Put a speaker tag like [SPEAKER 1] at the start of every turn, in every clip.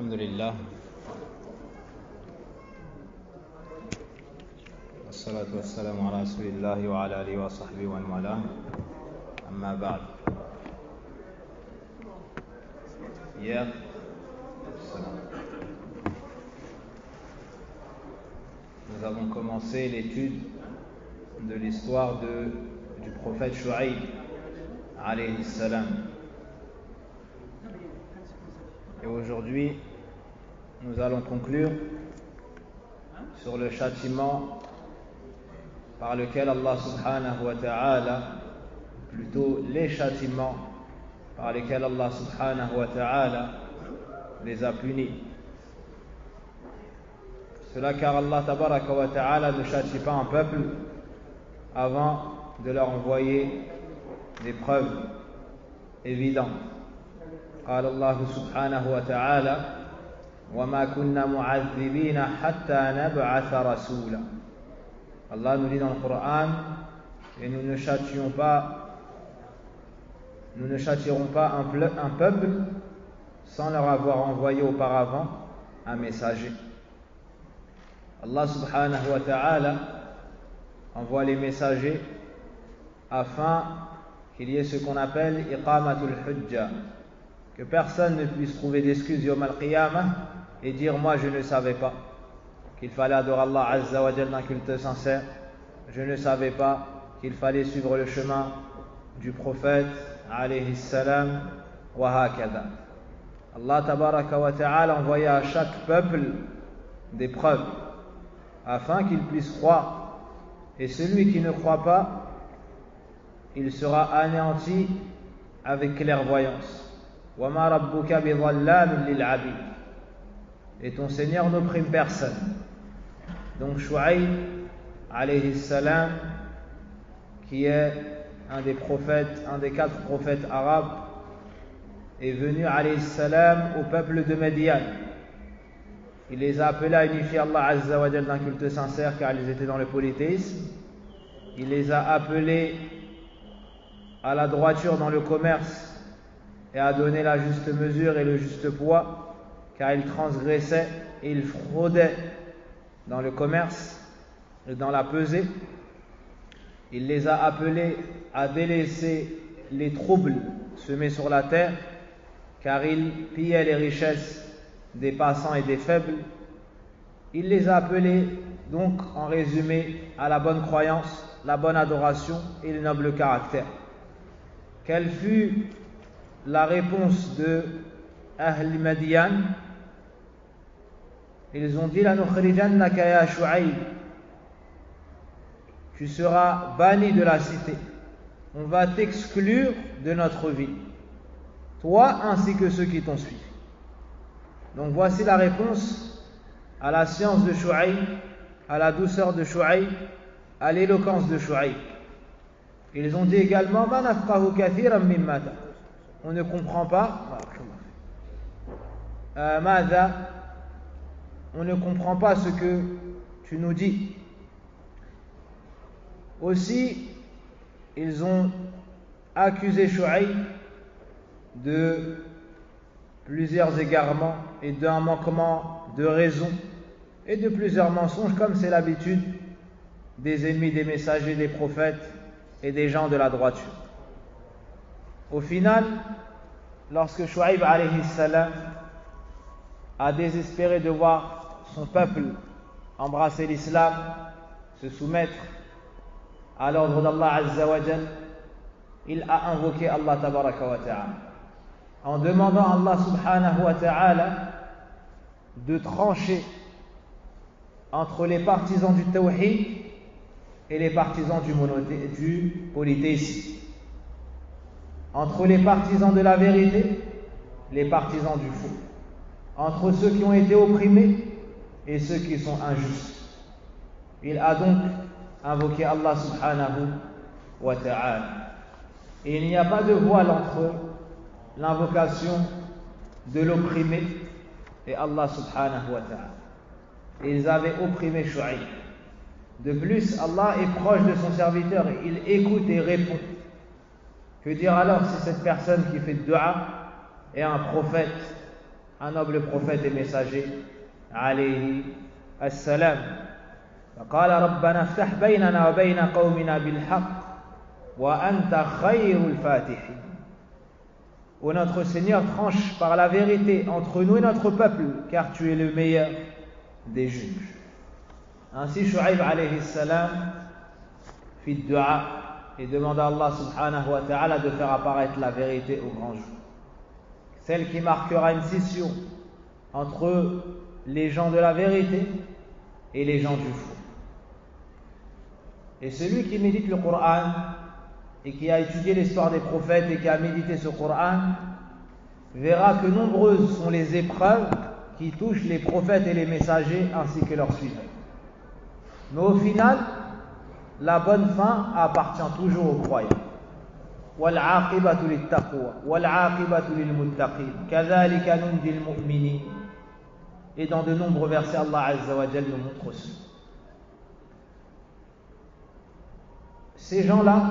[SPEAKER 1] الحمد لله والصلاة والسلام على رسول الله وعلى آله وصحبه ومن والاه أما بعد. Hier, nous avons commencé l'étude de l'histoire du prophète Shu'aib alayhi salam. Et aujourd'hui, nous allons conclure sur le châtiment par lequel Allah subhanahu wa ta'ala, plutôt les châtiments par lesquels Allah subhanahu wa ta'ala les a punis. Cela car Allah tabaraka wa ta'ala ne châtie pas un peuple avant de leur envoyer des preuves évidentes. قال الله سبحانه وتعالى وما كنا معذبين حتى نبعث رسولا. Allah nous dit dans le Coran, et nous ne châtierons pas un peuple sans leur avoir envoyé auparavant un messager. Allah subhanahu wa ta'ala envoie les messagers afin qu'il y ait ce qu'on appelle iqamatul hujja, que personne ne puisse trouver d'excuses yawm al-qiyamah et dire moi je ne savais pas qu'il fallait adorer Allah azza wa jalla d'un culte sincère, je ne savais pas qu'il fallait suivre le chemin du prophète alayhi salam wa hakada. Allah tabaraka wa ta'ala envoyait à chaque peuple des preuves afin qu'il puisse croire, et celui qui ne croit pas, il sera anéanti avec clairvoyance. وَمَا رَبُّكَ بِظَلَّامٍ لِلْعَبِيدِ. Et ton Seigneur n'opprime personne. Donc Shu'aib alayhi salam, qui est un des prophètes, un des 4 prophètes arabes, est venu alayhi salam au peuple de Madian. Il les a appelés à unifier Allah azza wa jalla d'un culte sincère car ils étaient dans le polythéisme. Il les a appelés à la droiture dans le commerce et à donner la juste mesure et le juste poids, car ils transgressaient et ils fraudaient dans le commerce et dans la pesée. Il les a appelés à délaisser les troubles semés sur la terre, car ils pillaient les richesses des passants et des faibles. Il les a appelés donc en résumé à la bonne croyance, la bonne adoration et le noble caractère. Quelle fut la réponse de Ahl Madian? Ils ont dit: la nukhrijannaka ya Shu'aib, tu seras banni de la cité, on va t'exclure de notre vie, toi ainsi que ceux qui t'ont suivi. Donc voici la réponse à la science de Shu'aib, à la douceur de Shu'aib, à l'éloquence de Shu'aib. Ils ont dit également: ma nafqahu kathiran mimma ta, on ne comprend pas on ne comprend pas ce que tu nous dis. Aussi, ils ont accusé Shu'aib de plusieurs égarements et d'un manquement de raison et de plusieurs mensonges, comme c'est l'habitude des ennemis des messagers, des prophètes et des gens de la droiture. Au final, lorsque Shu'aib alayhi salam a désespéré de voir son peuple embrasser l'islam, se soumettre à l'ordre d'Allah azza wa jal, il a invoqué Allah tabaraka wa ta'ala en demandant à Allah subhanahu wa ta'ala de trancher entre les partisans du tawhid et les partisans du polythéisme, entre les partisans de la vérité, les partisans du faux, entre ceux qui ont été opprimés et ceux qui sont injustes. Il a donc invoqué Allah subhanahu wa ta'ala. Et il n'y a pas de voile entre l'invocation de l'opprimé et Allah subhanahu wa ta'ala. Ils avaient opprimé Shu'aib. De plus, Allah est proche de son serviteur, il écoute et répond. Que dire alors si cette personne qui fait dua est un prophète un noble prophète et messager, alayhi assalam. فقال ربنا افتح بيننا وبين قومنا بالحق وأنت خير الفاتحين. Ô notre Seigneur, tranche par la vérité entre nous et notre peuple, car tu es le meilleur des juges. Ainsi Shu'aib alayhi salam fit dua et demanda à Allah subhanahu wa ta'ala de faire apparaître la vérité au grand jour, celle qui marquera une scission entre les gens de la vérité et les gens du faux. Et celui qui médite le Coran et qui a étudié l'histoire des prophètes et qui a médité ce Coran verra que nombreuses sont les épreuves qui touchent les prophètes et les messagers ainsi que leurs suivants. Mais au final, la bonne fin appartient toujours aux croyants. وَالْعَاقِبَةُ لِلتَّقْوَى وَالْعَاقِبَةُ لِلْمُتَّقِينَ كَذَلِكَ نُنْجِي الْمُؤْمِنِينَ. Et dans de nombreux versets, Allah Azza wa Jal nous montre cela. Ces gens-là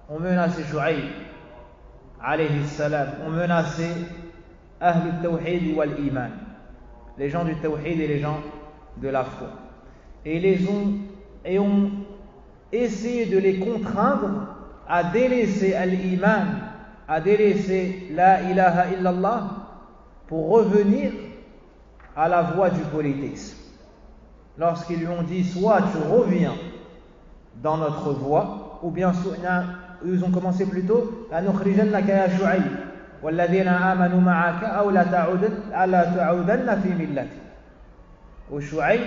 [SPEAKER 1] ont menacé Shu'aib alayhi salam, ont menacé Ahl al-Tawhid wal-Iman, les gens du Tawhid et les gens de la foi, et ont essayé de les contraindre à délaisser al-Iman, à délaisser la ilaha illallah pour revenir à la voie du polythéisme. Lorsqu'ils lui ont dit soit tu reviens dans notre voie, ou bien ils ont commencé plutôt لَنُخْرِجَنَّكَ يَا شُعَيْبُ وَالَّذِينَ آمَنُوا مَعَكَ أَوْ لَتَعُودَنَّ فِي مِلَّتِي. Ô Shu'aib,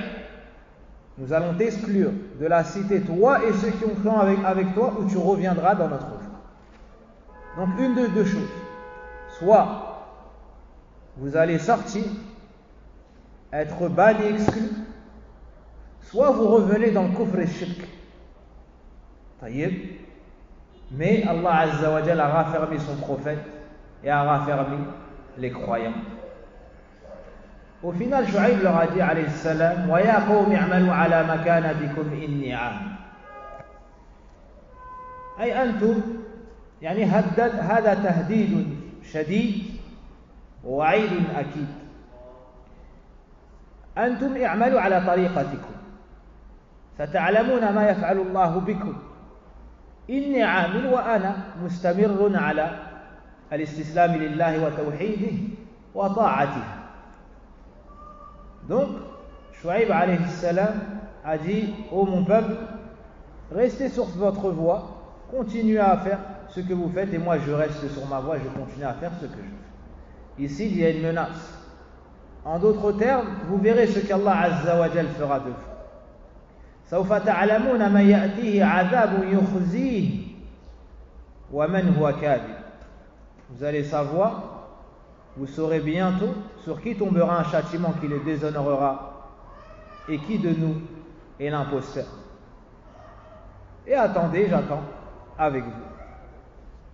[SPEAKER 1] nous allons t'exclure de la cité, toi et ceux qui ont cru avec toi, ou tu reviendras dans notre voie. Donc une de deux choses, soit vous allez sortir, être banni, exclu, soit vous revenez dans le kufr et shirk. Taïeb. Mais Allah Azza wa Jal a raffermi son prophète et a raffermi les croyants. Au final, Shu'aib leur a dit alayhi salam wa ya qawmi i'malu ala makanatikum inni 'amil. أي أنتم يعني هذا تهديد شديد ووعيد أكيد. أنتم اعملوا على طريقتكم ستعلمون ما يفعل الله بكم. إني عامل وأنا مستمر على الاستسلام لله وتوحيده وطاعته. Donc, Shu'aib alayhi salam a dit: ô mon peuple, restez sur votre voie, continuez à faire ce que vous faites, et moi je reste sur ma voie, je continue à faire ce que je fais. Ici, il y a une menace. En d'autres termes, vous verrez ce qu'Allah Azza wa Jal fera de vous. سوف تعلمون من يأتيه عذاب يخزيه ومن هو كاذب. Vous allez savoir, vous saurez bientôt sur qui tombera un châtiment qui les déshonorera et qui de nous est l'imposteur. Et attendez, j'attends avec vous.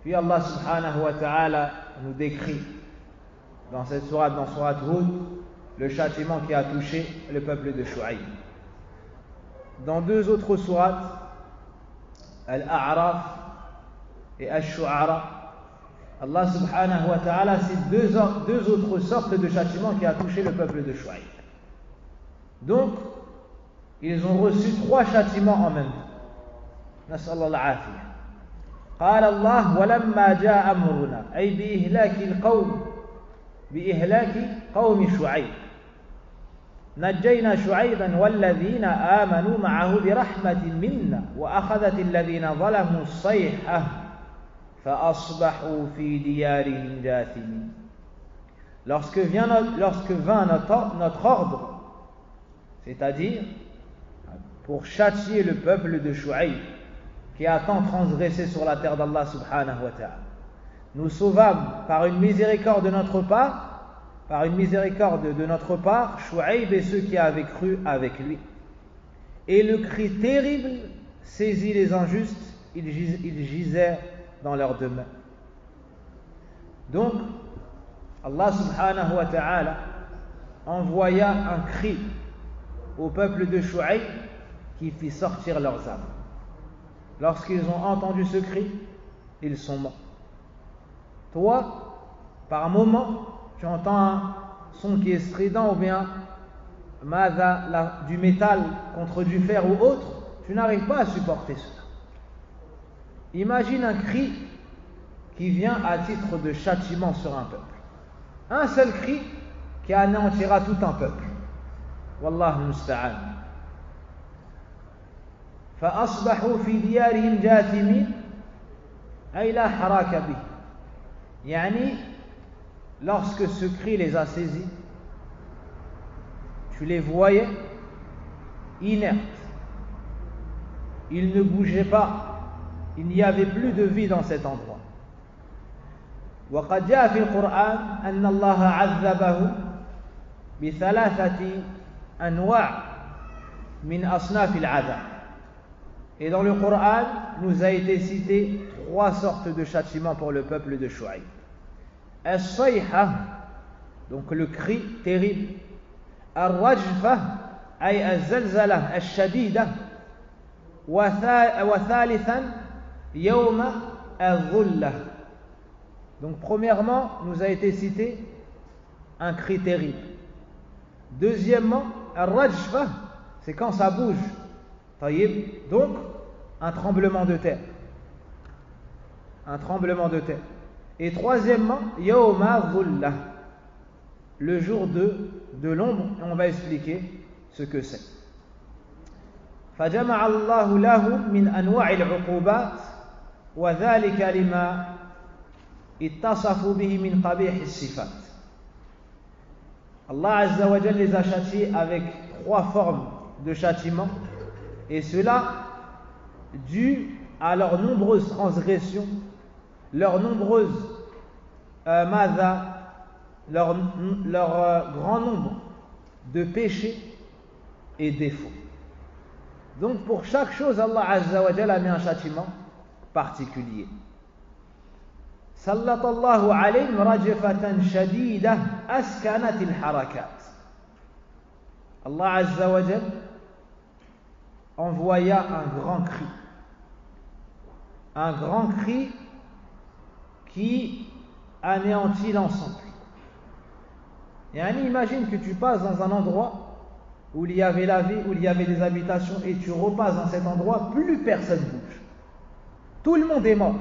[SPEAKER 1] Puis Allah subhanahu wa ta'ala nous décrit dans cette sourate, dans sourate Hud, le châtiment qui a touché le peuple de Shu'aib. Dans deux autres sourates, Al-A'raf et Al-Shu'ara, Allah subhanahu wa ta'ala cite deux autres sortes de châtiments qui a touché le peuple de Shu'aib. Donc, ils ont reçu trois châtiments en même temps. Nas'Allah al-afiyah. قال الله ولما جاء أمرنا أي بإهلاك قوم شعيب نجينا شعيبا والذين آمنوا معه برحمة منا وأخذت الذين ظلموا الصيحة فأصبحوا في ديارهم جاثمين. Lorsque vint notre ordre, c'est-à-dire pour châtier le peuple de Shu'aib qui a tant transgressé sur la terre d'Allah subhanahu wa ta'ala, nous sauvâmes par une miséricorde de notre part, Shu'aib et ceux qui avaient cru avec lui. Et le cri terrible saisit les injustes, ils gisèrent dans leurs demeures. Donc, Allah subhanahu wa ta'ala envoya un cri au peuple de Shu'aib qui fit sortir leurs âmes. Lorsqu'ils ont entendu ce cri, ils sont morts. Toi, par moment, tu entends son qui est strident ou bien du métal contre du fer ou autre, tu n'arrives pas à supporter cela. Imagine un cri qui vient à titre de châtiment sur un peuple. Un seul cri qui anéantira tout un peuple. Wallahu musta'an. فأصبحوا في ديارهم جاثمين أي لا حراك به. يعني, lorsque ce cri les a saisis, tu les voyais inertes. Ils ne bougeaient pas. Il n'y avait plus de vie dans cet endroit. وقد جاء في القرآن أن الله عذبه بثلاثة أنواع من أصناف العذاب. Et dans le Coran, nous a été cité 3 sortes de châtiments pour le peuple de Shu'aib. As-sayha, donc le cri terrible. Ar-rajfa, ay az-zalzala ash-shadida. Wa thalithan, yawma al-dhulla. Donc premièrement, nous a été cité un cri terrible. Deuxièmement, ar-rajfa, c'est quand ça bouge. Donc, un tremblement de terre. Un tremblement de terre. Et troisièmement, yawma dhulla, le jour de l'ombre, et on va expliquer ce que c'est. فجمع الله له من أنواع العقوبات وذلك لما اتصفوا به من قبيح الصفات. Allah Azza wa Jalla les a châtiés avec 3 formes de châtiment, et cela dû à leurs nombreuses transgressions, leurs nombreuses leur grand nombre de péchés et défauts. Donc pour chaque chose, Allah Azza wa Jalla a mis un châtiment particulier. Sallatallahu alayhim rajfatan shadida askanat al-harakat. Allah Azza wa Jalla envoya un grand cri qui anéantit l'ensemble. Et imagine que tu passes dans un endroit où il y avait la vie, où il y avait des habitations, et tu repasses dans cet endroit, plus personne bouge. Tout le monde est mort.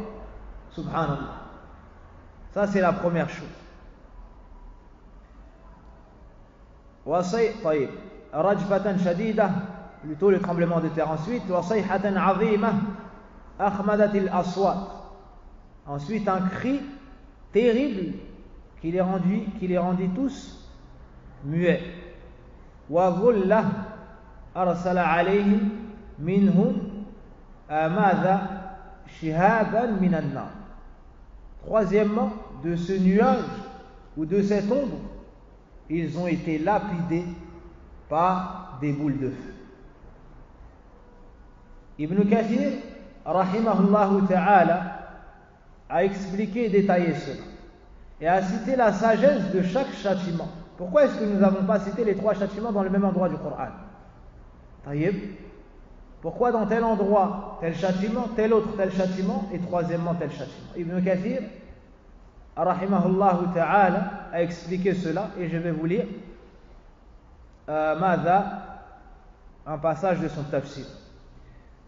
[SPEAKER 1] Subhanallah. Ça, c'est la première chose. Rajfatan shadida, plutôt le tremblement de terre. Ensuite, wasayhatan azima akhmadat al-aswat. Ensuite, un cri terrible qui les rendit tous muets. Wa dhulla arsala alayhim minhum shihaban min an-nar. Troisièmement, de ce nuage ou de cette ombre, ils ont été lapidés par des boules de feu. Ibn Kathir, rahimahullah ta'ala, a expliqué et détaillé cela, et a cité la sagesse de chaque châtiment. Pourquoi est-ce que nous n'avons pas cité les 3 châtiments dans le même endroit du Coran? Taïb. Pourquoi dans tel endroit tel châtiment, tel autre tel châtiment, et troisièmement tel châtiment? Ibn Kathir, rahimahullah ta'ala, a expliqué cela, et je vais vous lire un passage de son tafsir.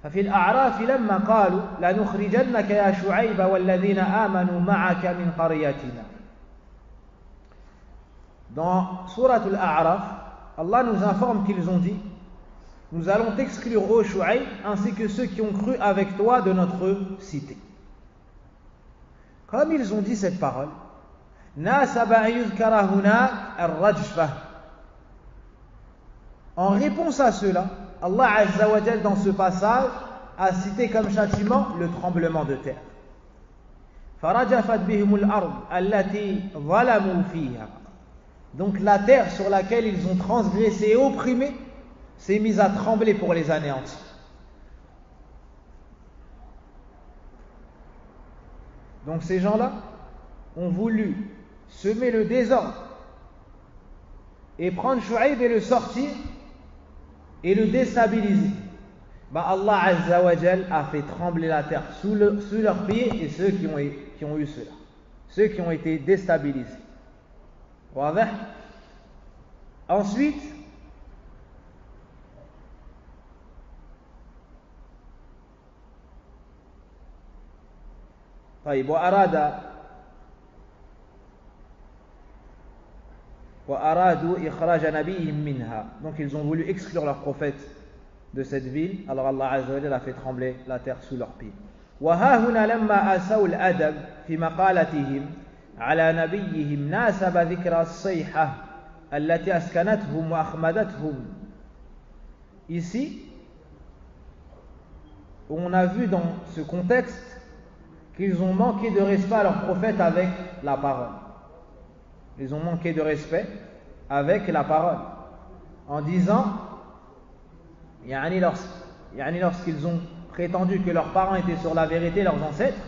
[SPEAKER 1] ففي الأعراف لما قالوا لنخرجنك يا شعيب والذين آمنوا معك من قريتنا. Dans Surat al-A'raf, Allah nous informe qu'ils ont dit: nous allons t'exclure, ô Shu'aib, ainsi que ceux qui ont cru avec toi de notre cité. Comme ils ont dit cette parole, nasaba yuzkara hunak ar-rajfa. En réponse à cela, Allah Azza wa Jal dans ce passage a cité comme châtiment le tremblement de terre. Farajafat bihimul ard allati zalamu fiha. Donc la terre sur laquelle ils ont transgressé et opprimé s'est mise à trembler pour les anéantir. Donc ces gens-là ont voulu semer le désordre et prendre Shu'aib et le sortir et le déstabiliser. Allah Azza wa Jal a fait trembler la terre sous leurs pieds, et ceux qui ont eu cela, ceux qui ont été déstabilisés. Ensuite, طيب وأرادوا إخراج نبيهم منها. Donc ils ont voulu exclure leur prophète de cette ville. Alors Allah Azza wa Jalla a fait trembler la terre sous leurs pieds. وها هنا لما أسوا الأدب في مقالتهم على نبيهم ناسب ذكر الصيحة التي أسكنتهم وأخمدتهم. Ici, on a vu dans ce contexte qu'ils ont manqué de respect à leur prophète avec la parole. Ils ont manqué de respect avec la parole en disant, lorsqu'ils ont prétendu que leurs parents étaient sur la vérité, leurs ancêtres,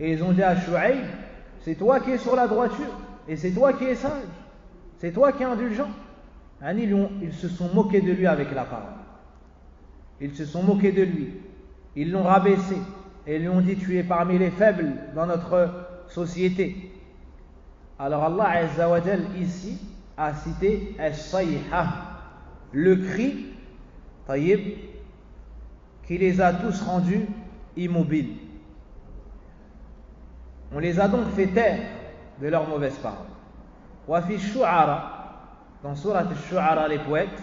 [SPEAKER 1] et ils ont dit à Shu'aïb, c'est toi qui es sur la droiture, et c'est toi qui es sage, c'est toi qui es indulgent. Ils se sont moqués de lui avec la parole. Ils se sont moqués de lui. Ils l'ont rabaissé et lui ont dit, tu es parmi les faibles dans notre société. Alors Allah Azza wa Jal ici a cité As-Sayha, le cri, taïb, qui les a tous rendus immobiles. On les a donc fait taire de leurs mauvaises paroles. Wa fi Shu'ara, dans Surat Al-Shu'ara, les poètes,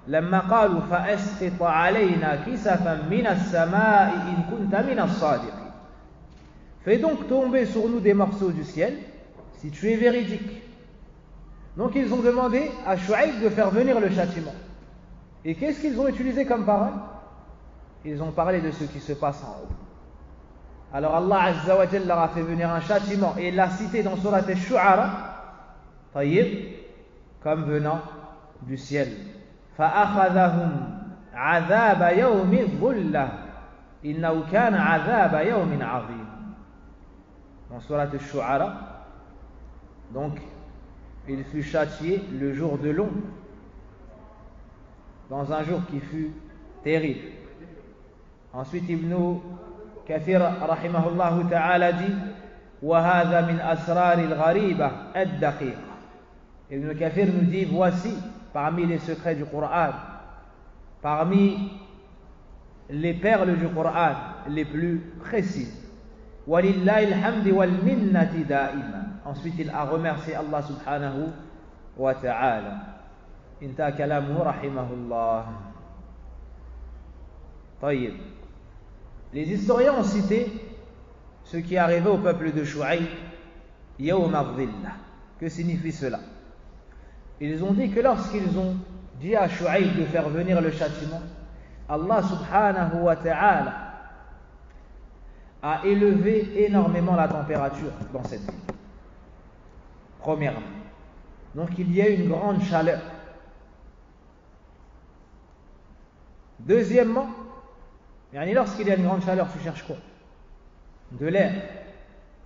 [SPEAKER 1] لما قالوا فأسقط علينا كسفا من السماء إن كنت من الصادقين. Fais donc tomber sur nous des morceaux du ciel si tu es véridique. Donc ils ont demandé à Shu'aïb de faire venir le châtiment. Et qu'est-ce qu'ils ont utilisé comme parole? Ils ont parlé de ce qui se passe en haut. Alors Allah Azza wa Jalla leur a fait venir un châtiment et il l'a cité dans Surat Al-Shu'ara, taïb, comme venant du ciel. فأخذهم عذاب يوم الظلة إنه كان عذاب يوم عظيم. Dans Surat Al-Shu'ara, donc il fut châtié le jour de l'ombre, dans un jour qui fut terrible. Ensuite Ibn Kathir rahimahullah ta'ala dit وهذا من أسرار الغريبة الدقيقة. Ibn Kathir nous dit, voici parmi les secrets du Coran, parmi les perles du Coran les plus précises. وَلِلَّهِ الْحَمْدِ وَالْمِنَّةِ دَائِمًا. Ensuite, il a remercié Allah subhanahu wa ta'ala. Inta kalamuhu rahimahullah. طيب. Les historiens ont cité ce qui est arrivé au peuple de Shu'aïb, Yawm al-Dhillah. Que signifie cela? Ils ont dit que lorsqu'ils ont dit à Shu'aïb de faire venir le châtiment, Allah subhanahu wa ta'ala a élevé énormément la température dans cette ville. Premièrement. Donc il y a une grande chaleur. Deuxièmement, lorsqu'il y a une grande chaleur, tu cherches quoi? De l'air.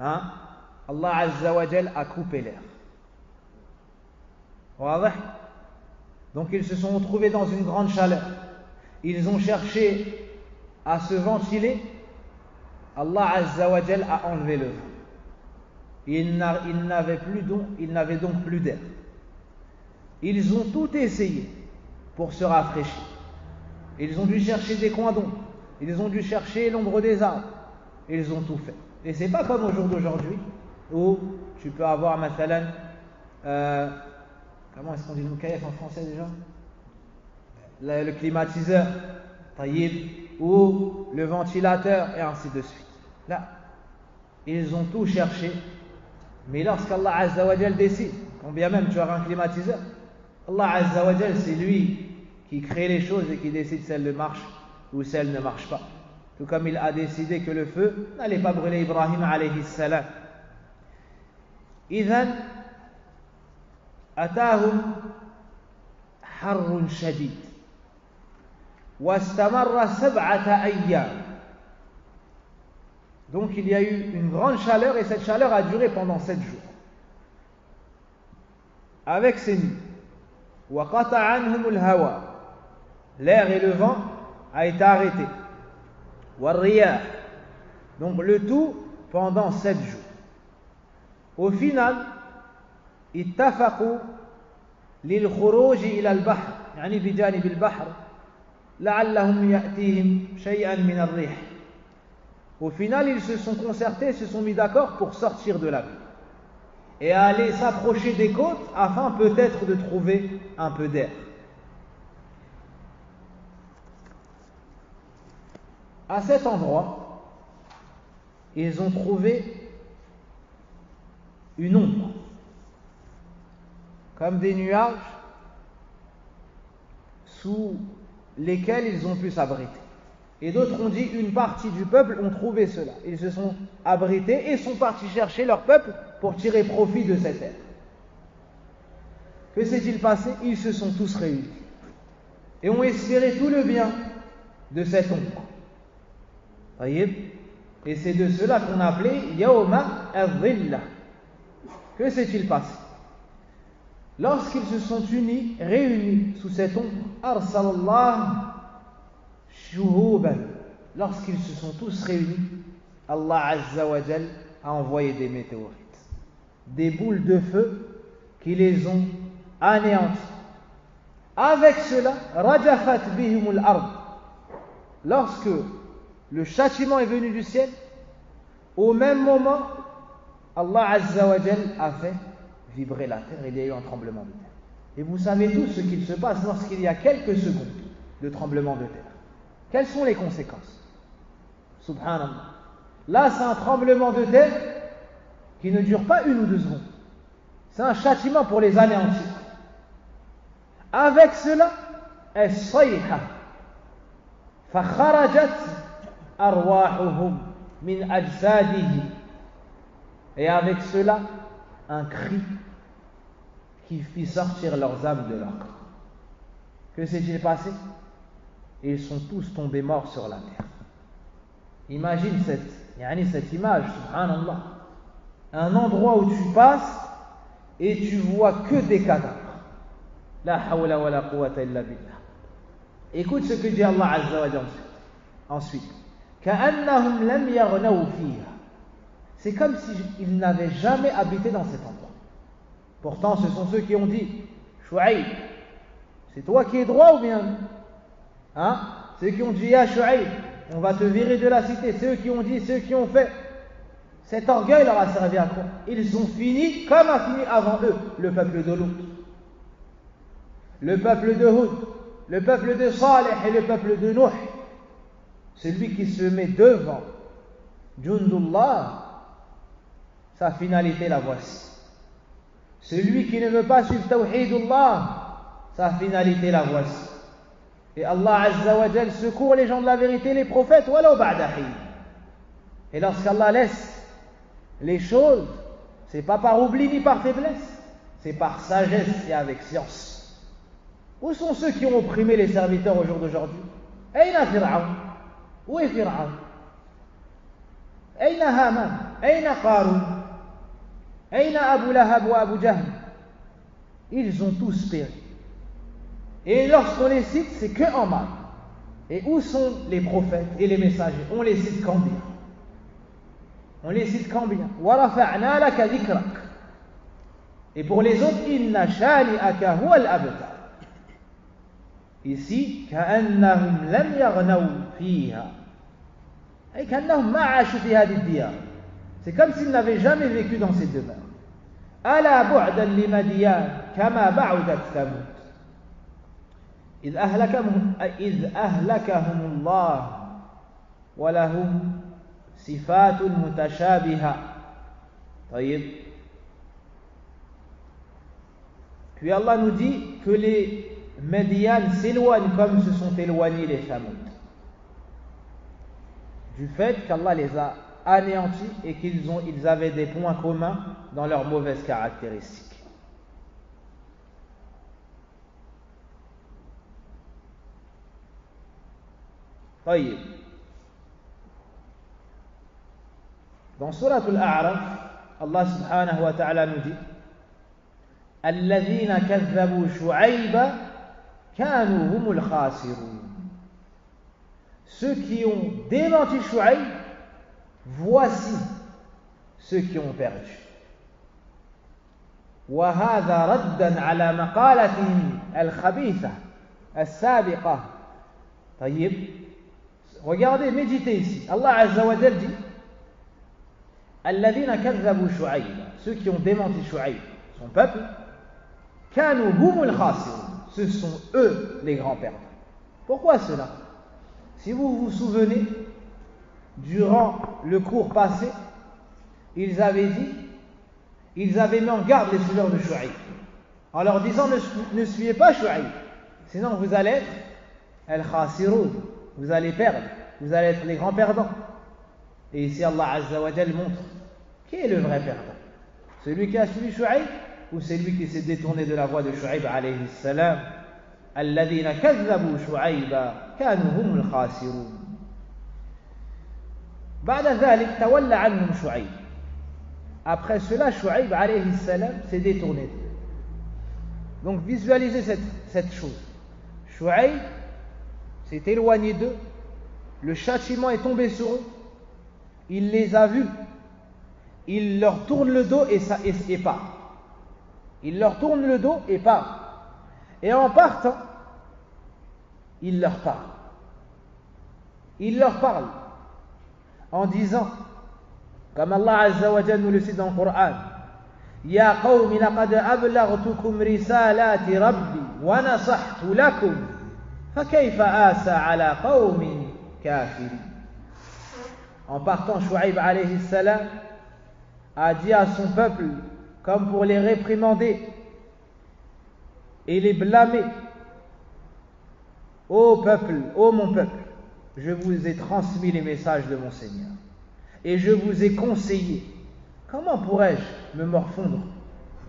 [SPEAKER 1] Allah Azza wa Jal a coupé l'air. Donc ils se sont retrouvés dans une grande chaleur. Ils ont cherché à se ventiler. Allah Azza wa Jal a enlevé le vent. Ils n'avaient donc plus d'air. Ils ont tout essayé pour se rafraîchir. Ils ont dû chercher des coins d'ombre. Ils ont dû chercher l'ombre des arbres. Ils ont tout fait. Et c'est pas comme au jour d'aujourd'hui où tu peux avoir mathalan, comment est-ce qu'on dit le moukaïef en français déjà? Le climatiseur, taïb, ou le ventilateur, et ainsi de suite. Là, ils ont tout cherché, mais lorsqu'Allah Azza wa Jal décide, quand bien même tu auras un climatiseur, Allah Azza wa Jal, c'est lui qui crée les choses et qui décide si elles marchent ou si elles ne marchent pas. Tout comme il a décidé que le feu n'allait pas brûler Ibrahim alayhi salam. إذن أتاهم حر شديد واستمر 7 أيام. Donc il y a eu une grande chaleur et cette chaleur a duré pendant 7 jours. Avec ces nuits. وقطع عنهم الهواء. L'air et le vent a été arrêté. والرياح. Donc le tout pendant 7 jours. Au final, اتفقوا للخروج إلى البحر يعني بجانب البحر لعلهم يأتيهم شيئا من الريح. Au final, ils se sont concertés, se sont mis d'accord pour sortir de la ville et aller s'approcher des côtes afin peut-être de trouver un peu d'air. À cet endroit, ils ont trouvé une ombre, comme des nuages sous lesquels ils ont pu s'abriter. Et d'autres ont dit, une partie du peuple ont trouvé cela. Ils se sont abrités et sont partis chercher leur peuple pour tirer profit de cette terre. Que s'est-il passé? Ils se sont tous réunis et ont espéré tout le bien de cette ombre. Et c'est de cela qu'on appelait Yawma al-Dhillah. Que s'est-il passé? Lorsqu'ils se sont unis, réunis sous cette ombre, Arsalallah Shuhuban, lorsqu'ils se sont tous réunis, Allah Azza wa Jal a envoyé des météorites, des boules de feu qui les ont anéantis. Avec cela, Rajafat bihumul ard, lorsque le châtiment est venu du ciel, au même moment, Allah Azza wa Jal a fait vibrer la terre, il y a eu un tremblement de terre. Et vous savez tous ce qu'il se passe lorsqu'il y a quelques secondes de tremblement de terre. Quelles sont les conséquences? Subhanallah. Là, c'est un tremblement de terre qui ne dure pas 1 ou 2 secondes. C'est un châtiment pour les anéantir. Avec cela, as-sayha fakharajat arwahuhum min ajsadihim. Et avec cela, un cri qui fit sortir leurs âmes de leur corps. Que s'est-il passé? Et ils sont tous tombés morts sur la terre. Imagine cette image, subhanallah. Un endroit où tu passes et tu vois que des cadavres. La hawla wa la quwwata illa billah. Écoute ce que dit Allah Azza wa Jalla ensuite. Ka'annahum lam yaghnaw fiha. C'est comme s'ils n'avaient jamais habité dans cet endroit. Pourtant, ce sont ceux qui ont dit Shu'aib, c'est toi qui es droit ou bien? Ceux qui ont dit Ya Shu'aib, on va te virer de la cité. Ceux qui ont dit, ceux qui ont fait. Cet orgueil leur a servi à quoi? Ils ont fini comme a fini avant eux le peuple de Lut, le peuple de Hud, le peuple de Salih et le peuple de Nuh. Celui qui se met devant Jundullah, sa finalité la voici. Celui qui ne veut pas suivre Tawhidullah, sa finalité la voici. Et Allah Azza wa Jal secourt les gens de la vérité, les prophètes, walaw ba'da hin. Et lorsqu'Allah laisse les choses, c'est pas par oubli ni par faiblesse, c'est par sagesse et avec science. Où sont ceux qui ont opprimé les serviteurs au jour d'aujourd'hui? Aïna Fir'aun? Où est Fir'aun? Aïna Haman? Aïna Qarun? Aïna Abu Lahab wa Abu Jahl? Ils ont tous péri. Et lorsqu'on les cite, c'est que en mal. Et où sont les prophètes et les messagers? On les cite quand bien? On les cite quand bien? وَرَفَعْنَا لَكَ ذِكْرَكَ. Et pour les autres, إِنَّ شَانِئَكَ هُوَ الْأَبْتَرُ. Ici, كَأَنَّهُمْ لَمْ يَغْنَوْا فِيهَا. Et كَأَنَّهُمْ مَا عَاشُوا فِي هَذِهِ الدِّيَارِ. C'est comme s'ils n'avaient jamais vécu dans ces demeures. أَلَا بُعْدًا لِمَدْيَانَ كَمَا بَعُدَتْ ثَمُودُ إذ أهلكهم الله ولهم صفات متشابهة. طيب. Puis Allah nous dit que les Médianes s'éloignent comme se sont éloignés les Thamoud, du fait qu'Allah les a anéantis et qu'ils avaient des points communs dans leurs mauvaises caractéristiques. طيب. Dans Surah Al-A'raf, Allah subhanahu wa ta'ala nous dit الذين كذبوا شعيبا كانوا هم الخاسرون. Ceux qui ont démenti Shu'aib, voici ceux qui ont perdu. وهذا ردا على مقالتهم الخبيثة السابقة. طيب, regardez, méditez ici. Allah Azza wa Jal dit الذين كذبوا شعيب, ceux qui ont démenti Shu'aib, son peuple, كانوا هم الخاسرون, ce sont eux les grands perdants. Pourquoi cela? Si vous vous souvenez, durant le cours passé, ils avaient mis en garde les suiveurs de Shu'aib en leur disant ne suivez pas Shu'aib, sinon vous allez être al-khasiroun, vous allez perdre, vous allez être les grands perdants. Et ici Allah Azza wa Jal montre qui est le vrai perdant, celui qui a suivi Shu'aib ou celui qui s'est détourné de la voie de Shu'aib alayhi salam. الذين كذبوا شعيبا كانوا هم الخاسرون. بعد ذلك تولى عنهم شعيب. Après cela, Shu'aib alayhi salam s'est détourné. Donc visualisez cette chose. Shu'aib s'est éloigné d'eux, le châtiment est tombé sur eux, il les a vus, il leur tourne le dos et part. Il leur tourne le dos et part. Et en partant, il leur parle. Il leur parle en disant, comme Allah Azza wa Jalla nous le cite dans le Coran, Ya qawmi laqad ablaghtukum risalati rabbi wa nasahtu lakum fa kayfa asa ala qawmin kafirin. En partant, Shu'aib alayhi salam a dit à son peuple, comme pour les réprimander et les blâmer, ô peuple, ô mon peuple, je vous ai transmis les messages de mon Seigneur et je vous ai conseillé. Comment pourrais-je me morfondre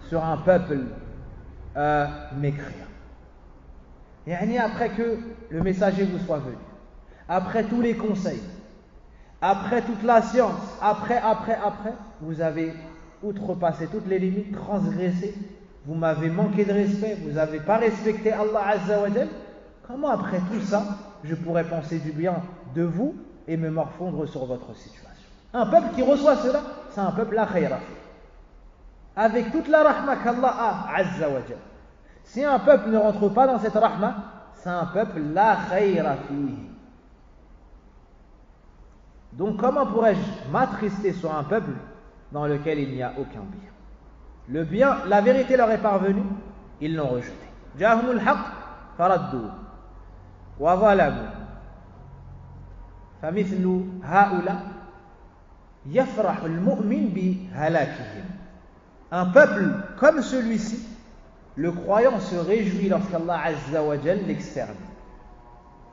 [SPEAKER 1] sur un peuple mécréant? Et après que le messager vous soit venu, après tous les conseils, après toute la science, après, vous avez outrepassé toutes les limites, transgressé, vous m'avez manqué de respect, vous n'avez pas respecté Allah Azza wa Jal. Comment après tout ça, je pourrais penser du bien de vous et me morfondre sur votre situation? Un peuple qui reçoit cela, c'est un peuple la khayra, avec toute la rahma qu'Allah a Azza wa Jal. Si un peuple ne rentre pas dans cette rahma, c'est un peuple la khayra fihi. Donc comment pourrais-je m'attrister sur un peuple dans lequel il n'y a aucun bien? Le bien, la vérité leur est parvenue, ils l'ont rejeté. Jahumul haqq faraddu wa zalamu famithlu haula yafrahu al-mu'min bi halakihim. Un peuple comme celui-ci, le croyant se réjouit lorsqu'Allah Azza wa Jal l'externe.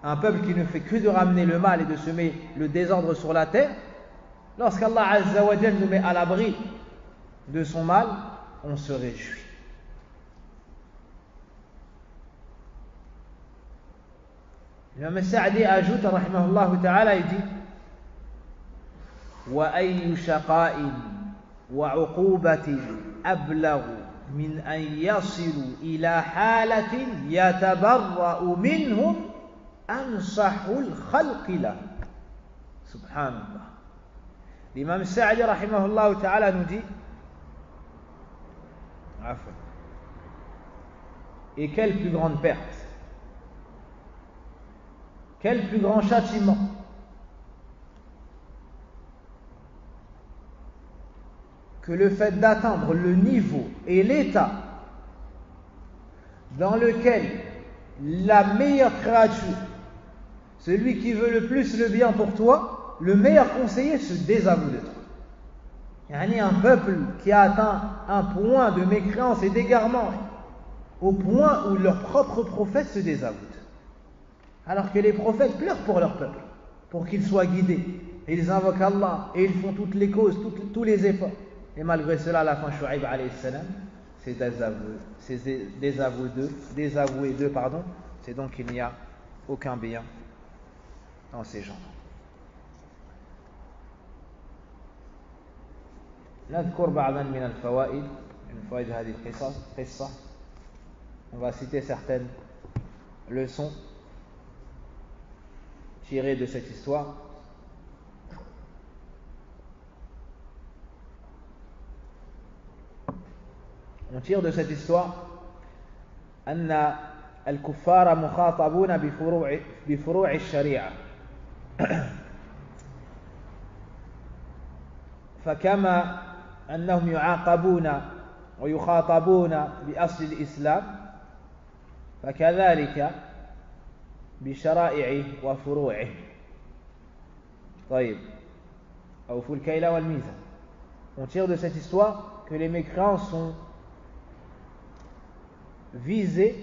[SPEAKER 1] Un peuple qui ne fait que de ramener le mal et de semer le désordre sur la terre, lorsqu'Allah Azza wa Jal nous met à l'abri de son mal, on se réjouit. L'imam Sa'di ajoute, rahimahullah ta'ala, il dit وَأَيُّ شَقَاءٍ وَعُقُوبَةٍ أَبْلَغُ مِنْ أَنْ يَصِلُوا إِلَى حَالَةٍ يَتَبَرَّأُ مِنْهُمْ أَنْصَحُ الْخَلْقِ لَهُ. Subhanallah. L'imam Sa'di rahimahullah ta'ala nous dit, et quelle plus grande perte, quel plus grand châtiment que le fait d'atteindre le niveau et l'état dans lequel la meilleure créature, celui qui veut le plus le bien pour toi, le meilleur conseiller, se désavoue de toi. Il y a un peuple qui a atteint un point de mécréance et d'égarement au point où leurs propres prophètes se désavouent, alors que les prophètes pleurent pour leur peuple, pour qu'ils soient guidés, et ils invoquent Allah et ils font toutes les causes, tous les efforts, et malgré cela à la fin Shu'aib alayhi salam s'est désavoué d'eux, c'est donc qu'il n'y a aucun bien dans ces gens. نذكر بعضا من الفوائد من فوائد هذه القصة. On va citer certaines leçons tirées de cette histoire. On On tire de cette histoire أن الكفار مخاطبون بفروع الشريعة فكما أنهم يعاقبون ويخاطبون بأصل الإسلام فكذلك بشرائعه وفروعه. طيب أوفوا الكيل والميزان. On tire de cette histoire que les mécréants sont visés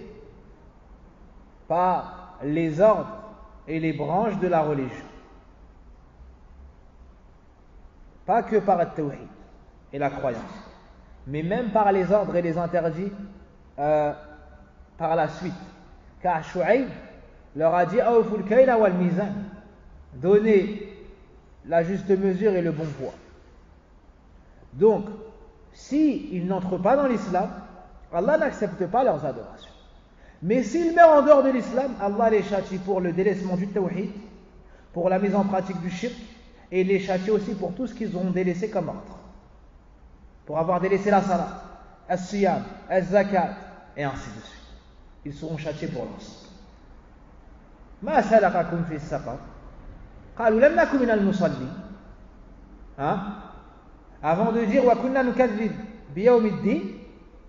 [SPEAKER 1] par les ordres et les branches de la religion, pas que par le tawhid et la croyance, mais même par les ordres et les interdits par la suite. Car Shu'aib leur a dit Awful kayla wal mizan, donnez la juste mesure et le bon poids. Donc, s'ils n'entrent pas dans l'islam, Allah n'accepte pas leurs adorations. Mais s'ils meurent en dehors de l'islam, Allah les châtie pour le délaissement du tawhid, pour la mise en pratique du shirk, et les châtie aussi pour tout ce qu'ils ont délaissé comme ordre. Pour avoir délaissé la salat, as-siyam, az-zakat, et ainsi de suite. Ils seront châtiés pour l'ensemble. ما سلككم في السقر قالوا لم نكن من المصلين. Avant de dire wa kunna nukadhib bi yawmiddin,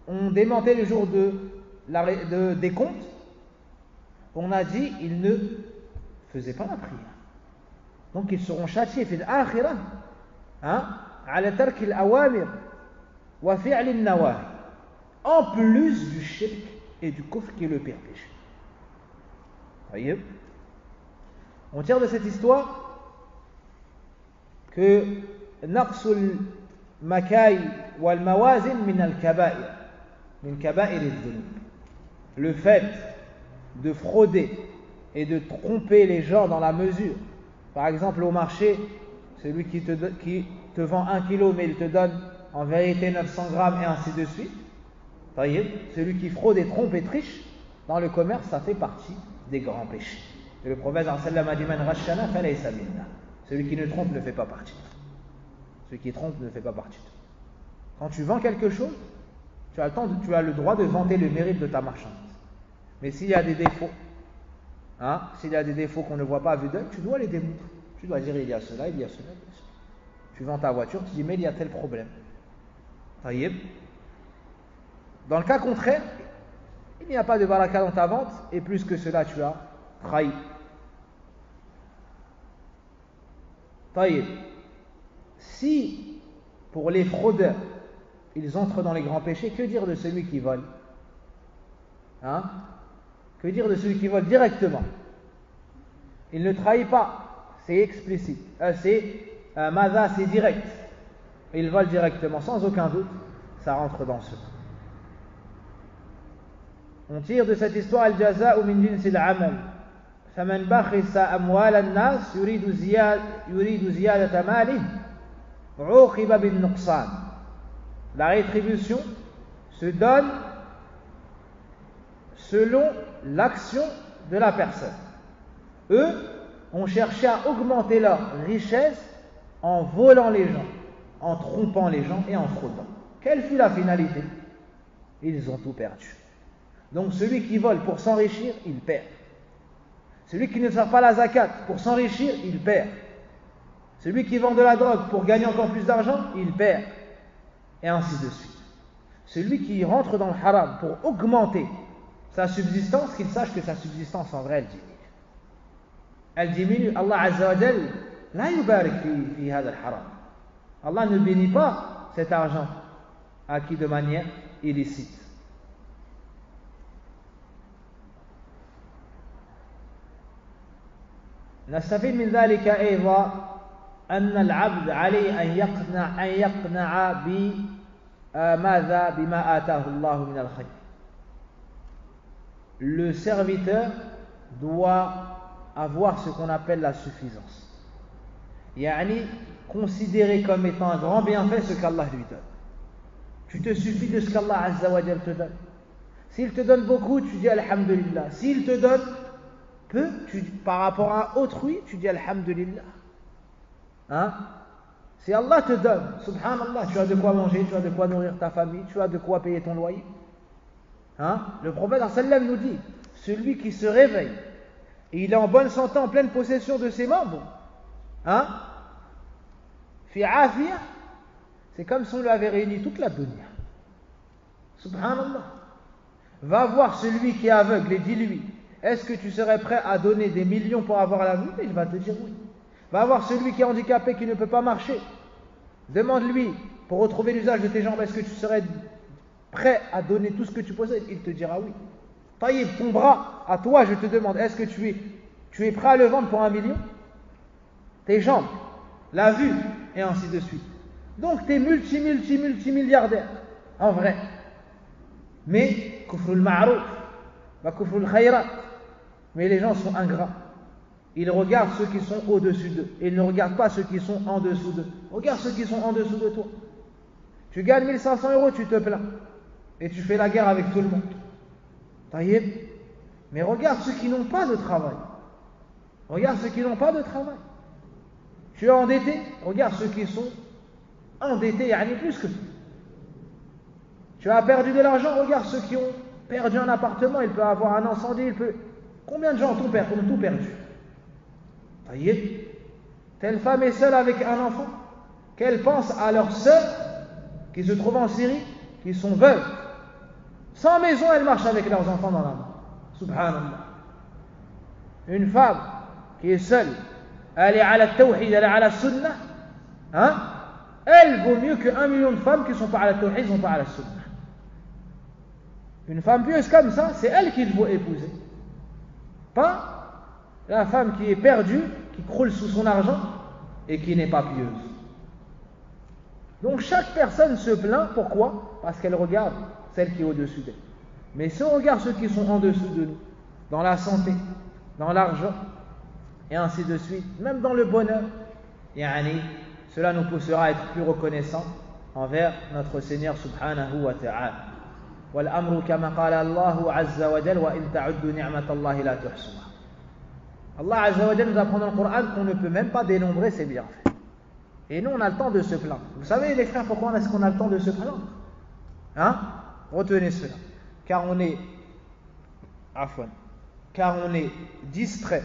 [SPEAKER 1] on démentait le jour des comptes, on a dit ils ne faisaient pas la prière. Donc ils seront châtiés fi al-akhirah ala tark al-awamir wa fi'l an-nawahi, en plus du shirk et du kufr qui est le pire péché. Voyez, on tire de cette histoire que naqsul makay wal mawazin min al-kaba'ir, min kaba'ir al-dhunub, le fait de frauder et de tromper les gens dans la mesure. Par exemple au marché, celui qui te vend 1 kilo mais il te donne en vérité 900 grammes et ainsi de suite. Voyez, celui qui fraude et trompe et triche dans le commerce, ça fait partie des grands péchés. Et le prophète sallallahu alayhi wa sallam a dit Man rashana falaysa minna. Celui qui ne trompe ne fait pas partie. Celui qui trompe ne fait pas partie. Quand tu vends quelque chose, tu as le droit de vanter le mérite de ta marchandise. Mais s'il y a des défauts, s'il y a des défauts qu'on ne voit pas à vue d'œil, tu dois les démontrer. Tu dois dire il y a cela, il y a cela, il y a cela. Tu vends ta voiture, tu dis mais il y a tel problème. Taïeb. Dans le cas contraire, il n'y a pas de baraka dans ta vente, et plus que cela, tu as trahi. Taïeb. Si, pour les fraudeurs, ils entrent dans les grands péchés, que dire de celui qui vole? Que dire de celui qui vole directement? Il ne trahit pas, c'est explicite. C'est direct. Il vole directement, sans aucun doute, ça rentre dans ce. On tire de cette histoire al-jaza'u min jinsil amal. فمن بخس أموال الناس يريد زيادة ماله عوقب بالنقصان. La rétribution se donne selon l'action de la personne. Eux ont cherché à augmenter leur richesse en volant les gens, en trompant les gens et en fraudant. Quelle fut la finalité? Ils ont tout perdu. Donc celui qui vole pour s'enrichir, il perd. Celui qui ne sert pas la zakat pour s'enrichir, il perd. Celui qui vend de la drogue pour gagner encore plus d'argent, il perd. Et ainsi de suite. Celui qui rentre dans le haram pour augmenter sa subsistance, qu'il sache que sa subsistance en vrai, elle diminue. Allah Azza wa Jal la yubarik fi hada al-haram. Allah ne bénit pas cet argent acquis de manière illicite. نستفيد من ذلك أيضا أن العبد عليه أن يقنع بما آتاه الله من الخير. Le serviteur doit avoir ce qu'on appelle la suffisance. Yani, considérer comme étant un grand bienfait ce qu'Allah lui donne. Tu te suffis de ce qu'Allah Azza wa Jal te donne. S'il te donne beaucoup, tu dis Alhamdulillah. S'il te donne peu, par rapport à autrui, tu dis Alhamdulillah. Si Allah te donne, subhanallah, tu as de quoi manger, tu as de quoi nourrir ta famille, tu as de quoi payer ton loyer. Hein? Le prophète sallam nous dit, celui qui se réveille, et il est en bonne santé, en pleine possession de ses membres, hein? Fi afiyah, c'est comme si on lui avait réuni toute la dunya. Subhanallah. Va voir celui qui est aveugle et dis-lui, est-ce que tu serais prêt à donner des millions pour avoir la vue? Il va te dire oui. Va voir celui qui est handicapé, qui ne peut pas marcher. Demande-lui, pour retrouver l'usage de tes jambes, est-ce que tu serais prêt à donner tout ce que tu possèdes? Il te dira oui. Taïb, ton bras, à toi, je te demande, est-ce que tu es prêt à le vendre pour 1 million? Tes jambes, la vue, et ainsi de suite. Donc, tu es multimilliardaire, en vrai. Mais, kufrul ma'rouf, wa kufrul khayrat. Mais les gens sont ingrats. Ils regardent ceux qui sont au-dessus d'eux. Ils ne regardent pas ceux qui sont en dessous d'eux. Regarde ceux qui sont en dessous de toi. Tu gagnes 1500 €, tu te plains. Et tu fais la guerre avec tout le monde. Taïeb. Mais regarde ceux qui n'ont pas de travail. Regarde ceux qui n'ont pas de travail. Tu es endetté, regarde ceux qui sont endettés, yani plus que toi. Tu as perdu de l'argent, regarde ceux qui ont perdu un appartement, il peut avoir un incendie, Combien de gens ont tout perdu? Taïeb. Telle femme est seule avec un enfant, qu'elle pense à leurs sœurs qui se trouvent en Syrie, qui sont veuves. Sans maison, elles marchent avec leurs enfants dans la main. Subhanallah. Une femme qui est seule, elle est à la tawhid, elle est à la sunnah, hein? Elle vaut mieux que 1 million de femmes qui ne sont pas à la tawhid, qui ne sont pas à la sunnah. Une femme pieuse comme ça, c'est elle qu'il faut épouser. Pas la femme qui est perdue, qui croule sous son argent et qui n'est pas pieuse. Donc chaque personne se plaint, pourquoi? Parce qu'elle regarde celle qui est au-dessus d'elle. Mais si on regarde ceux qui sont en dessous de nous, dans la santé, dans l'argent, et ainsi de suite, même dans le bonheur, cela nous poussera à être plus reconnaissants envers notre Seigneur subhanahu wa ta'ala. والأمر كما قال الله عز وجل وإن تعدوا نعمة الله لا تحصوها. Allah Azza wa Jalla nous apprend dans le Coran qu'on ne peut même pas dénombrer ses bienfaits. Et nous on a le temps de se plaindre. Vous savez les frères, pourquoi est-ce qu'on a le temps de se plaindre? Hein? Retenez cela. Car on est distrait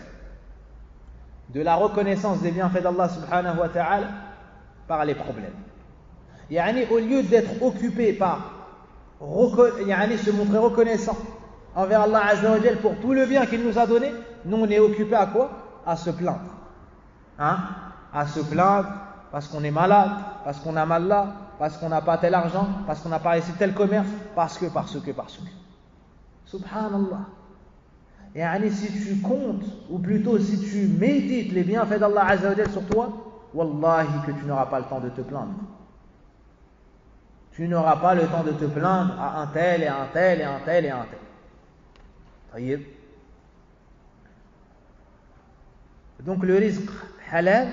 [SPEAKER 1] de la reconnaissance des bienfaits d'Allah subhanahu wa ta'ala par les problèmes. Au lieu d'être occupé par se montrer reconnaissant envers Allah Azza wa Jal pour tout le bien qu'il nous a donné, nous on est occupé à quoi? À se plaindre. À se plaindre parce qu'on est malade, parce qu'on a mal là, parce qu'on n'a pas tel argent, parce qu'on n'a pas réussi tel commerce, parce que. Subhanallah. Si tu comptes, ou plutôt si tu médites les bienfaits d'Allah Azza wa Jal sur toi, wallahi que tu n'auras pas le temps de te plaindre. Tu n'auras pas le temps de te plaindre à un tel et un tel et un tel et un tel. Taïeb. Donc le rizq halal,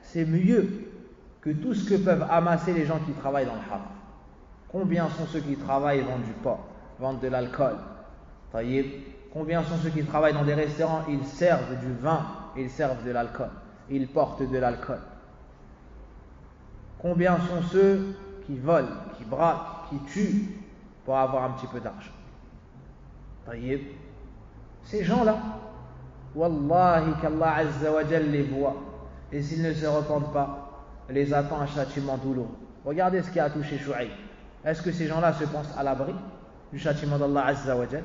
[SPEAKER 1] c'est mieux que tout ce que peuvent amasser les gens qui travaillent dans le haram. Combien sont ceux qui travaillent et vendent du porc, vendent de l'alcool? Taïeb. Combien sont ceux qui travaillent dans des restaurants? Ils servent du vin, ils servent de l'alcool, ils portent de l'alcool. Combien sont ceux qui volent, qui braquent, qui tuent pour avoir un petit peu d'argent? Taïeb. Ces gens-là, wallahi qu'Allah Azza wa Jal les voit, et s'ils ne se repentent pas, les attend un châtiment douloureux. Regardez ce qui a touché Shu'aib. Est-ce que ces gens-là se pensent à l'abri du châtiment d'Allah Azza wa Jal?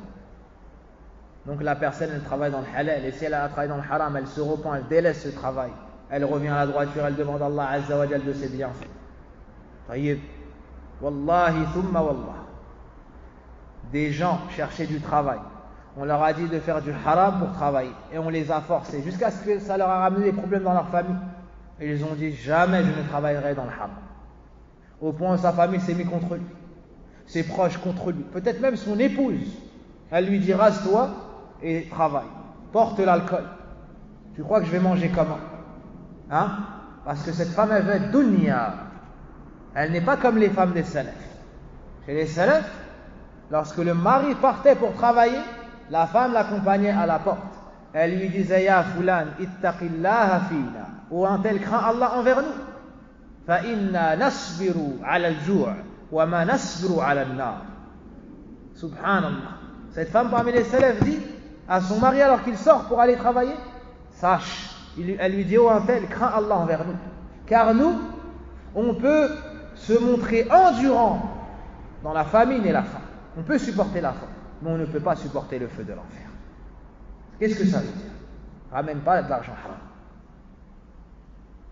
[SPEAKER 1] Donc la personne, elle travaille dans le halal, et si elle a travaillé dans le haram, elle se repent, elle délaisse ce travail, elle revient à la droiture, elle demande à Allah Azza wa Jal de ses bienfaits. Taïeb. Wallahi thumma wallah. Des gens cherchaient du travail. On leur a dit de faire du haram pour travailler. Et on les a forcés. Jusqu'à ce que ça leur a ramené des problèmes dans leur famille. Et ils ont dit, jamais je ne travaillerai dans le haram. Au point où sa famille s'est mise contre lui. Ses proches contre lui. Peut-être même son épouse. Elle lui dit, rase-toi et travaille. Porte l'alcool. Tu crois que je vais manger comment? Parce que cette femme, elle veut être dunya. Elle n'est pas comme les femmes des salafs. Chez les salafs, lorsque le mari partait pour travailler, la femme l'accompagnait à la porte. Elle lui disait, Ya fulan, ittaqillaha fina. Ou un tel craint Allah envers nous. فإنا نصبر على الجوع وما نصبر على النار. Subhanallah. Cette femme parmi les salafs dit à son mari alors qu'il sort pour aller travailler, sache, elle lui dit, oh un tel, crains Allah envers nous, car nous on peut se montrer endurant dans la famine et la faim, on peut supporter la faim, mais on ne peut pas supporter le feu de l'enfer. Qu'est-ce que ça veut dire? Ramène pas de l'argent haram.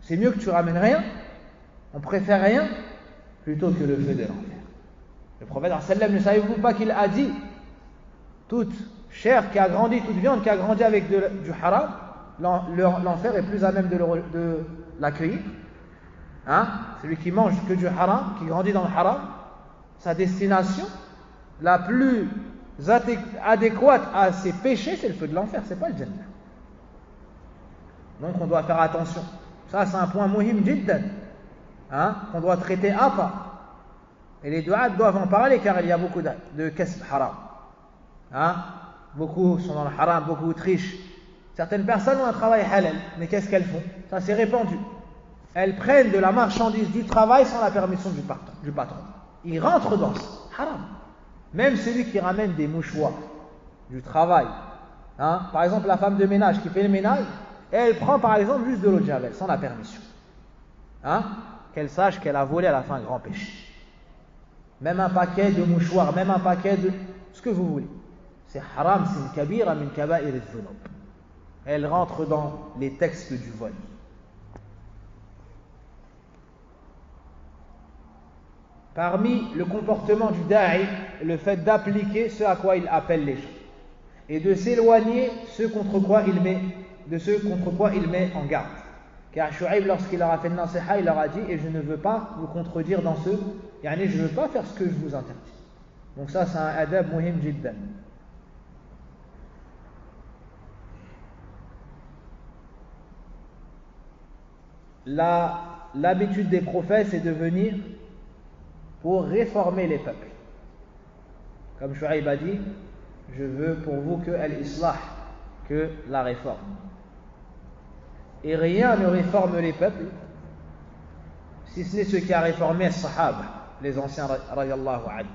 [SPEAKER 1] C'est mieux que tu ramènes rien, on préfère rien plutôt que le feu de l'enfer. Le prophète sallam, ne savez-vous pas qu'il a dit, toute chair qui a grandi, toute viande qui a grandi avec du haram, l'enfer est plus à même de l'accueillir. Celui qui mange que du haram, qui grandit dans le haram, sa destination la plus adéquate à ses péchés, c'est le feu de l'enfer, c'est pas le Jannah. Donc on doit faire attention. Ça c'est un point muhim jiddan, qu'on doit traiter à part. Et les du'at doivent en parler car il y a beaucoup de kasb haram. Beaucoup sont dans le haram, beaucoup trichent. Certaines personnes ont un travail halal, mais qu'est-ce qu'elles font? Ça s'est répandu. Elles prennent de la marchandise du travail sans la permission du patron. Ils rentrent dans ça. Haram. Même celui qui ramène des mouchoirs du travail. Par exemple, la femme de ménage qui fait le ménage, elle prend par exemple juste de l'eau de javel sans la permission. Qu'elle sache qu'elle a volé à la fin un grand péché. Même un paquet de mouchoirs, même un paquet de ce que vous voulez. C'est haram, c'est une kabira min kaba'ir al-dhunub. Elle rentre dans les textes du vol. Parmi le comportement du da'i, le fait d'appliquer ce à quoi il appelle les gens et de s'éloigner de ce contre quoi il met en garde. Car Shu'aib, lorsqu'il leur a fait le nasiha, il leur a dit, et je ne veux pas vous contredire dans ce, je ne veux pas faire ce que je vous interdis. Donc ça c'est un adab muhim jiddan. L'habitude des prophètes, c'est de venir pour réformer les peuples. Comme Shu'aib a dit, je veux pour vous que al-islah, que la réforme. Et rien ne réforme les peuples, si ce n'est ce qui a réformé as-sahaba, les anciens radiyallahu anhu.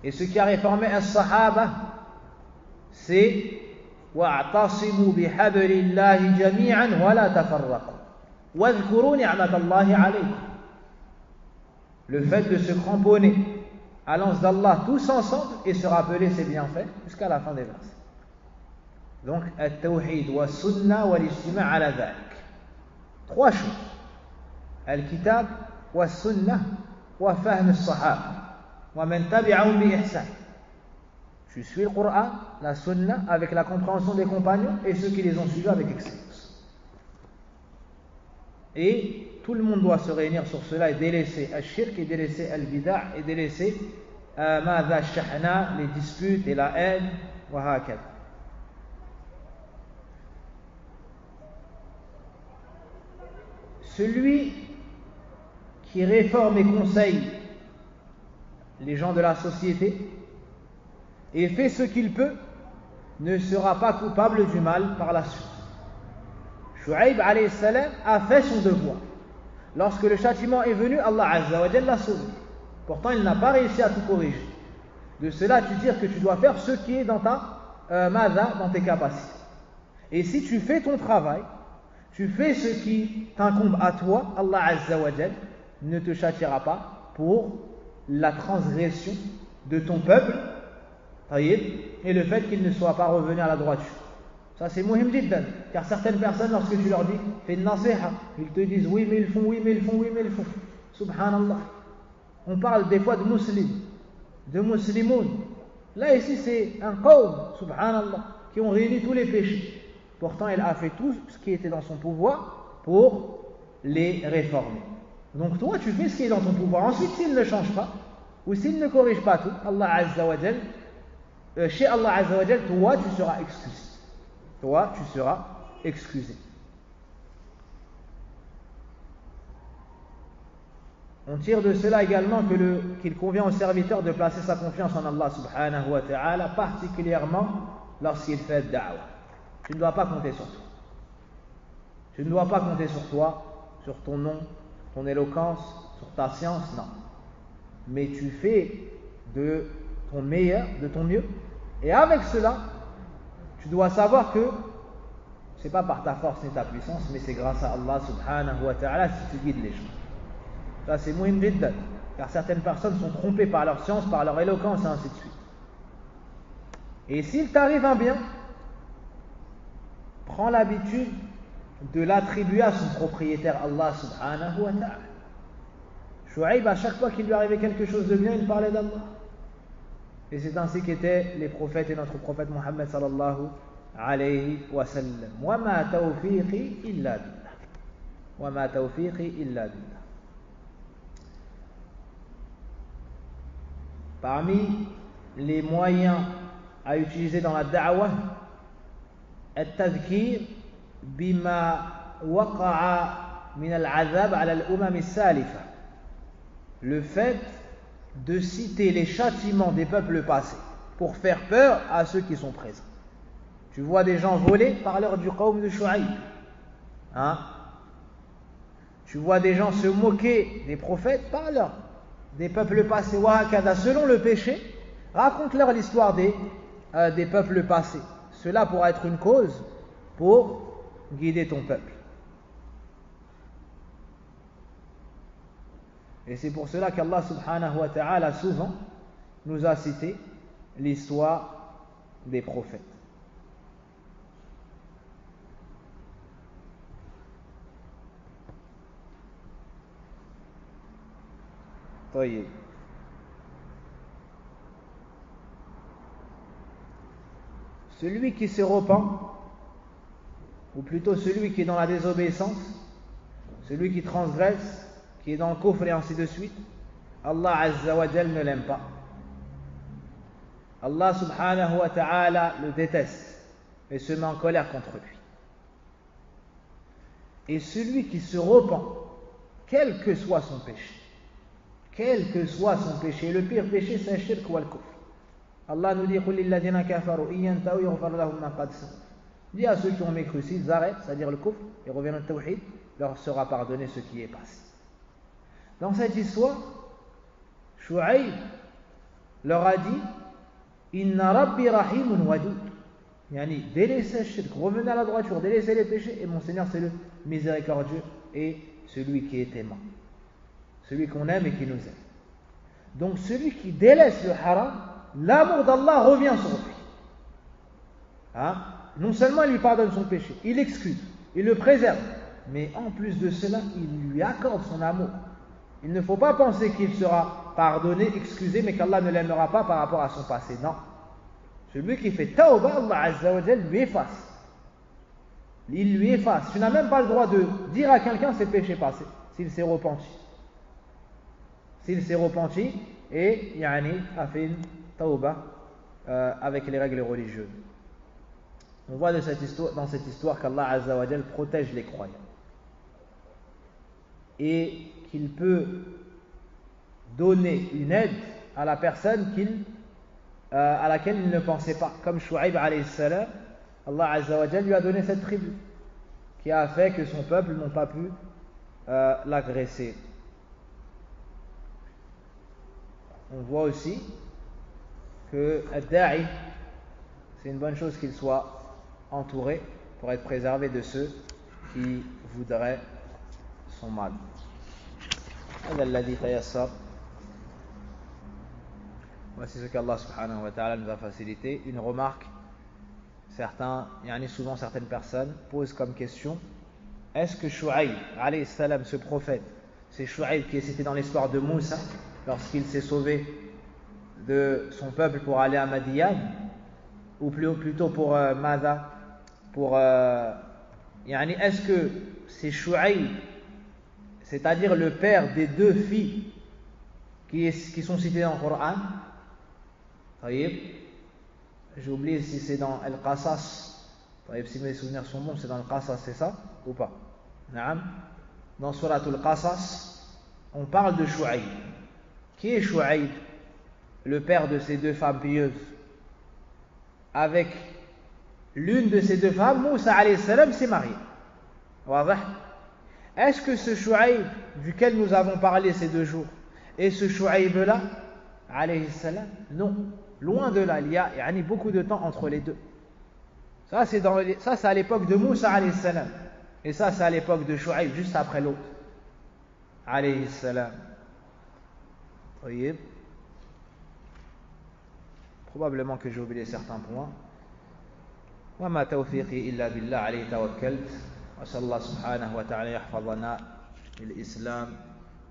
[SPEAKER 1] Et ce qui a réformé as-sahaba, c'est wa'tasimu bihablillahi jami'an wa la tafarraqu wadhkuru ni'matallahi alaykum. Le fait de se cramponner à l'anse d'Allah tous ensemble et se rappeler ses bienfaits jusqu'à la fin des versets. Donc, at-tawhid wa sunnah wa l'ijtima' ala dhalik. Trois choses. Al-kitab wa sunnah wa fahm as-sahaba wa man tabi'ahum bi ihsan. Tu suis le Coran, la sunnah avec la compréhension des compagnons et ceux qui les ont suivis avec excellence. Et tout le monde doit se réunir sur cela et délaisser al-shirk et délaisser al-bida' et délaisser madha shahna, les disputes et la haine, wa hakad. Celui qui réforme et conseille les gens de la société et fait ce qu'il peut ne sera pas coupable du mal par la suite. Shu'aib alayhi salam a fait son devoir. Lorsque le châtiment est venu, Allah Azza wa Jalla l'a sauvé. Pourtant, il n'a pas réussi à tout corriger. De cela, tu dis que tu dois faire ce qui est dans dans tes capacités. Et si tu fais ton travail, tu fais ce qui t'incombe à toi, Allah Azza wa Jalla ne te châtiera pas pour la transgression de ton peuple et le fait qu'il ne soit pas revenu à la droiture. Ça c'est muhim jiddan, car certaines personnes, lorsque tu leur dis fais une nasiha, ils te disent oui mais ils font, oui mais ils font, oui mais ils font. Subhanallah. On parle des fois de musulmans, de muslimoun. Là ici c'est un qawm, subhanallah, qui ont réuni tous les péchés. Pourtant il a fait tout ce qui était dans son pouvoir pour les réformer. Donc toi tu fais ce qui est dans ton pouvoir. Ensuite s'il ne change pas, ou s'il ne corrige pas tout, Allah Azza wa Jal, chez Allah Azza wa Jal, toi tu seras excusé. Toi, tu seras excusé. On tire de cela également qu'il convient au serviteur de placer sa confiance en Allah subhanahu wa ta'ala, particulièrement lorsqu'il fait da'wah. Tu ne dois pas compter sur toi. Tu ne dois pas compter sur toi, sur ton nom, ton éloquence, sur ta science, non. Mais tu fais de ton meilleur, de ton mieux. Et avec cela, tu dois savoir que c'est pas par ta force ni ta puissance, mais c'est grâce à Allah subhanahu wa ta'ala si tu guides les gens. Ça c'est muhim jiddan, car certaines personnes sont trompées par leur science, par leur éloquence et ainsi de suite. Et s'il t'arrive un bien, prends l'habitude de l'attribuer à son propriétaire Allah subhanahu wa ta'ala. Shu'aib, à chaque fois qu'il lui arrivait quelque chose de bien, il parlait d'Allah. Et c'est ainsi qu'étaient les prophètes et notre prophète Muhammad sallallahu alayhi wa sallam. Wa ma tawfiqi illa billah. Wa ma tawfiqi illa billah. Parmi les moyens à utiliser dans la da'wah, التذكير بما وقع من العذاب على الأمم السالفة. Le fait de citer les châtiments des peuples passés pour faire peur à ceux qui sont présents. Tu vois des gens voler, parleur du qawm de Shu'aib. Tu vois des gens se moquer des prophètes, parleur des peuples passés. Wahakada, selon le péché, raconte-leur l'histoire des peuples passés. Cela pourra être une cause pour guider ton peuple. Et c'est pour cela qu'Allah subhanahu wa ta'ala souvent nous a cité l'histoire des prophètes. طيب. Celui qui se repent, ou plutôt celui qui est dans la désobéissance, celui qui transgresse, qui est dans le kufr et ainsi de suite, Allah Azza wa Jal ne l'aime pas. Allah subhanahu wa ta'ala le déteste et se met en colère contre lui. Et celui qui se repent, quel que soit son péché, le pire péché c'est le shirk ou le kufr. Allah nous dit dis à ceux qui ont mécru, s'ils arrêtent, c'est-à-dire le kufr, et reviennent au tawhid, leur sera pardonné ce qui est passé. Dans cette histoire, Shu'aib leur a dit Inna Rabbi Rahimun Wadud. Yani, délaissez le shirk, revenez à la droiture, délaissez les péchés, et mon Seigneur c'est le miséricordieux et celui qui est aimant, celui qu'on aime et qui nous aime. Donc celui qui délaisse le haram, l'amour d'Allah revient sur lui. Non seulement il lui pardonne son péché, il l'excuse, il le préserve, mais en plus de cela, il lui accorde son amour. Il ne faut pas penser qu'il sera pardonné, excusé, mais qu'Allah ne l'aimera pas par rapport à son passé. Non. Celui qui fait tawbah, Allah Azza wa Jal lui efface. Il lui efface. Tu n'as même pas le droit de dire à quelqu'un ses péchés passés, s'il s'est repenti. S'il s'est repenti et a fait une tawbah avec les règles religieuses. On voit dans cette histoire qu'Allah Azza wa Jal protège les croyants. Et qu'il peut donner une aide à la personne à laquelle il ne pensait pas. Comme Shu'aib alayhi salam, Allah Azza wa Jal lui a donné cette tribu qui a fait que son peuple n'ont pas pu l'agresser. On voit aussi que ad-da'i, c'est une bonne chose qu'il soit entouré pour être préservé de ceux qui voudraient son mal. Voici ce qu'Allah subhanahu wa ta'ala nous a facilité. Une remarque, souvent certaines personnes posent comme question: est-ce que Shu'aib alayhi salam, ce prophète, c'est Shu'aib qui est cité dans l'histoire de Moussa lorsqu'il s'est sauvé de son peuple pour aller à Madian, ou plutôt pour Mada, est-ce que c'est Shu'aib, c'est-à-dire le père des deux filles qui sont citées dans le Coran? J'ai oublié si c'est dans Al-Qasas. Si mes souvenirs sont bons, c'est dans Al-Qasas, c'est ça ou pas? Dans Surat Al-Qasas, on parle de Shu'aib. Qui est Shu'aib, le père de ces deux femmes pieuses? Avec l'une de ces deux femmes, Moussa alayhi salam s'est marié. est-ce que ce Shu'aib duquel nous avons parlé ces 2 jours est ce Shu'aib-là, alayhi salam? Non, loin de là, il y a beaucoup de temps entre les deux. Ça c'est à l'époque de Moussa alayhi salam, et ça c'est à l'époque de Shu'aib, juste après l'autre, alayhi salam. Oui. Probablement que j'ai oublié certains points. وما توفيقي إلا بالله عليه توكلت وأسأل الله سبحانه وتعالى يحفظنا بالإسلام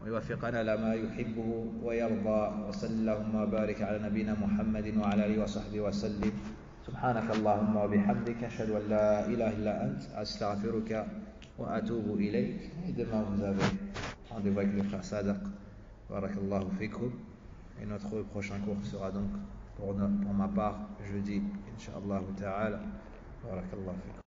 [SPEAKER 1] ويوفقنا لما يحبه ويرضى وصلى اللهم وبارك على نبينا محمد وعلى آله وصحبه وسلم سبحانك اللهم وبحمدك أشهد أن لا إله إلا أنت أستغفرك وأتوب إليك. Et demain vous avez rendez-vous avec le frère Sadaq. Barakallahu fikum. Et notre prochain cours sera donc pour ma part jeudi, Inch'Allah ta'ala. Barakallahu fikum.